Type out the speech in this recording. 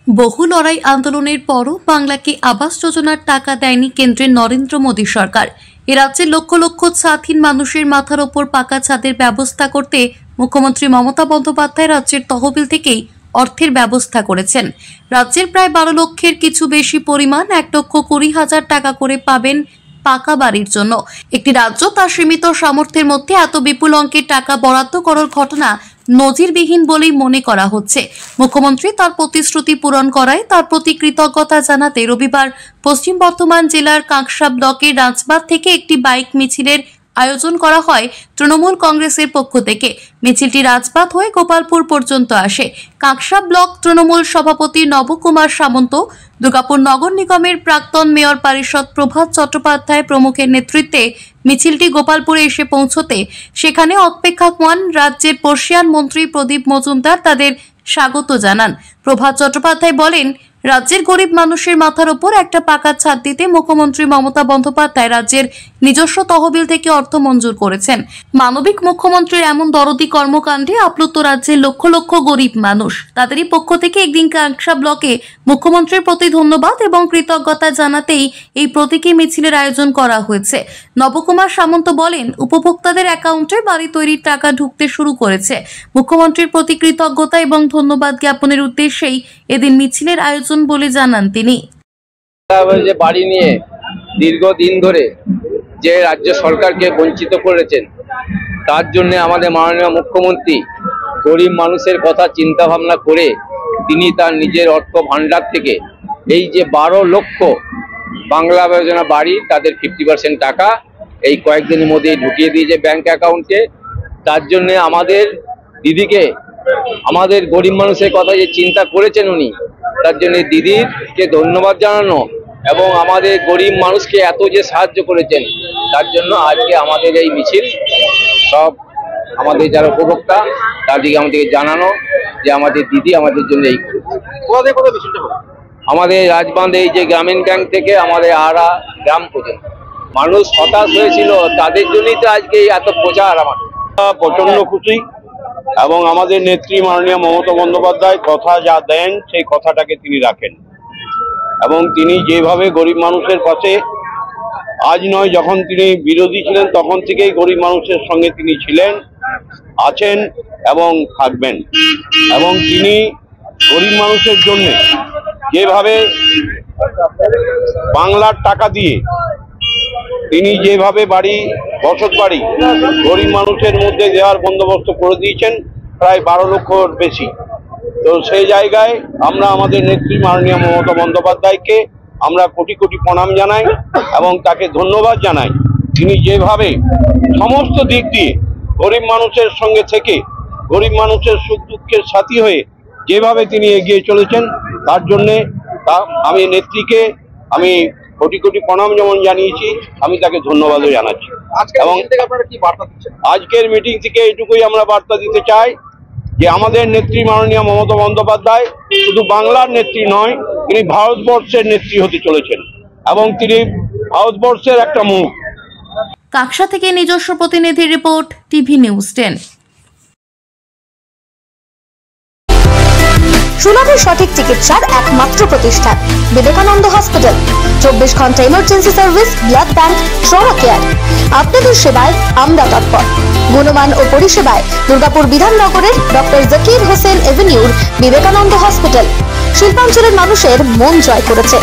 বহু লড়াই আন্দোলনের পরও বাংলাকে আবাস যোজনার টাকা দেয়নি কেন্দ্রের নরেন্দ্র মোদী সরকার। এ রাজ্যে লক্ষ লক্ষ ছাদহীন মানুষের মাথার ওপর পাকা ছাদের ব্যবস্থা করতে মুখ্যমন্ত্রী মমতা বন্দ্যোপাধ্যায় রাজ্যের তহবিল থেকেই অর্থের ব্যবস্থা করেছেন। রাজ্যের প্রায় 12 লক্ষের কিছু বেশি পরিমাণ 1,20,000 টাকা করে পাবেন পাকা বাড়ির জন্য। একটি রাজ্য তার সীমিত সামর্থ্যের মধ্যে এত বিপুল অঙ্কের টাকা বরাদ্দ করার ঘটনা নজিরবিহীন বলেই মনে করা হচ্ছে। মুখ্যমন্ত্রী তার প্রতিশ্রুতি পূরণ করায় তার প্রতি কৃতজ্ঞতা জানাতে রবিবার পশ্চিম বর্ধমান জেলার কাঁকসা ব্লকের রাজবাঁধ থেকে একটি বাইক মিছিলের আয়োজন করা হয় তৃণমূল কংগ্রেসের পক্ষ থেকে। মিছিলটি রাজবাঁধ হয়ে গোপালপুর পর্যন্ত আসে। কাঁকসা ব্লক তৃণমূল সভাপতি নবকুমার সামন্ত, দুর্গাপুর নগর নিগমের প্রাক্তন মেয়র পারিষদ প্রভাত চট্টোপাধ্যায় প্রমুখের নেতৃত্বে মিছিলটি গোপালপুরে এসে পৌঁছতে সেখানে অপেক্ষমান রাজ্যের বর্ষীয়ান মন্ত্রী প্রদীপ মজুমদার তাদের স্বাগত জানান। প্রভাত চট্টোপাধ্যায় বলেন, রাজ্যের গরিব মানুষের মাথার ওপর একটা পাকা ছাদ দিতে মুখ্যমন্ত্রী মমতা বন্দ্যোপাধ্যায় রাজ্যের নিজস্ব তহবিল থেকে অর্থ মঞ্জুর করেছেন। মানবিক মুখ্যমন্ত্রীর এমন দরদি কর্মকাণ্ডে আপ্লুত রাজ্যের লক্ষ লক্ষ গরিব মানুষ। তাদেরই পক্ষ থেকে একদিন কাঁকসা ব্লকে মুখ্যমন্ত্রীর প্রতি ধন্যবাদ এবং কৃতজ্ঞতা জানাতেই এই প্রতীকী মিছিলের আয়োজন করা হয়েছে। নবকুমার সামন্ত বলেন, উপভোক্তাদের অ্যাকাউন্টে বাড়ি তৈরির টাকা ঢুকতে শুরু করেছে। মুখ্যমন্ত্রীর প্রতি কৃতজ্ঞতা এবং ধন্যবাদ জ্ঞাপনের উদ্দেশ্যেই এদিন মিছিলের আয়োজন বলে জানান তিনি। বাড়ি নিয়ে দীর্ঘদিন ধরে যে রাজ্য সরকারকে বঞ্চিত করেছেন, তার জন্য আমাদের মাননীয় মুখ্যমন্ত্রী গরিব মানুষের কথা চিন্তা ভাবনা করে তিনি তার নিজের অর্থ ভান্ডার থেকে এই যে 12 লক্ষ বাংলা যোজনা বাড়ি, তাদের 50% টাকা এই কয়েকদিনের মধ্যে ঢুকিয়ে দিয়েছে ব্যাংক অ্যাকাউন্টে। তার জন্য আমাদের দিদিকে, আমাদের গরিব মানুষের কথা যে চিন্তা করেছেন উনি, তার জন্য দিদিকে ধন্যবাদ জানানো এবং আমাদের গরিব মানুষকে এত যে সাহায্য করেছেন তার জন্য আজকে আমাদের এই মিছিল। সব আমাদের যারা উপভোক্তা তাদেরকে আমাদেরকে জানানো যে আমাদের দিদি আমাদের জন্য এই আমাদের রাজবাঁধে এই যে গ্রামীণ ব্যাংক থেকে আমাদের আড়া গ্রাম পর্যন্ত মানুষ হতাশ হয়েছিল, তাদের জন্যই তো আজকে এত প্রচার। আমাদের প্রচন্ড খুশি এবং আমাদের নেত্রী মাননীয় মমতা বন্দ্যোপাধ্যায় কথা যা দেন সেই কথাটাকে তিনি রাখেন এবং তিনি যেভাবে গরিব মানুষের পাশে, আজ নয়, যখন তিনি বিরোধী ছিলেন তখন থেকেই গরিব মানুষের সঙ্গে তিনি ছিলেন, আছেন এবং থাকবেন। এবং তিনি গরিব মানুষের জন্য যেভাবে বাংলার টাকা দিয়ে তিনি যেভাবে বাড়ি, বসত বাড়ি গরিব মানুষের মধ্যে দেওয়ার বন্দোবস্ত করে দিয়েছেন প্রায় 12 লক্ষর বেশি। তো সেই জায়গায় আমরা আমাদের নেত্রী মাননীয় মমতা বন্দ্যোপাধ্যায়কে আমরা কোটি কোটি প্রণাম জানাই এবং তাকে ধন্যবাদ জানাই। তিনি যেভাবে সমস্ত দিক দিয়ে গরিব মানুষের সঙ্গে থেকে গরিব মানুষের সুখ দুঃখের সাথী হয়ে যেভাবে তিনি এগিয়ে চলেছেন, তার জন্যে আমি নেত্রীকে আমি কোটি কোটি প্রণাম যেমন জানিয়েছি, আমি তাকে ধন্যবাদও জানাচ্ছি। এবং আজকের মিটিং থেকে এইটুকুই আমরা বার্তা দিতে চাই যে আমাদের নেত্রী মাননীয় মমতা বন্দ্যোপাধ্যায় শুধু বাংলার নেত্রী নয়, তিনি ভারতবর্ষের নেত্রী হতে চলেছেন এবং তিনি ভারতবর্ষের একটা মুখ। কাঁকসা থেকে নিজস্ব প্রতিনিধি রিপোর্ট, টিভি নিউজ 10। সুলভে সঠিক চিকিৎসার একমাত্র প্রতিষ্ঠান বিবেকানন্দ হসপিটাল। 24 ঘন্টা emergency service, blood bank, trauma care. আপনাদের সেবায় আমরা তৎপর। গুণমান ও পরিষেবায় দুর্গাপুর বিধাননগরের ডক্টর জাকির হোসেন এভিনিউর বিবেকানন্দ হসপিটাল শিল্পাঞ্চলের মানুষের মন জয় করেছে।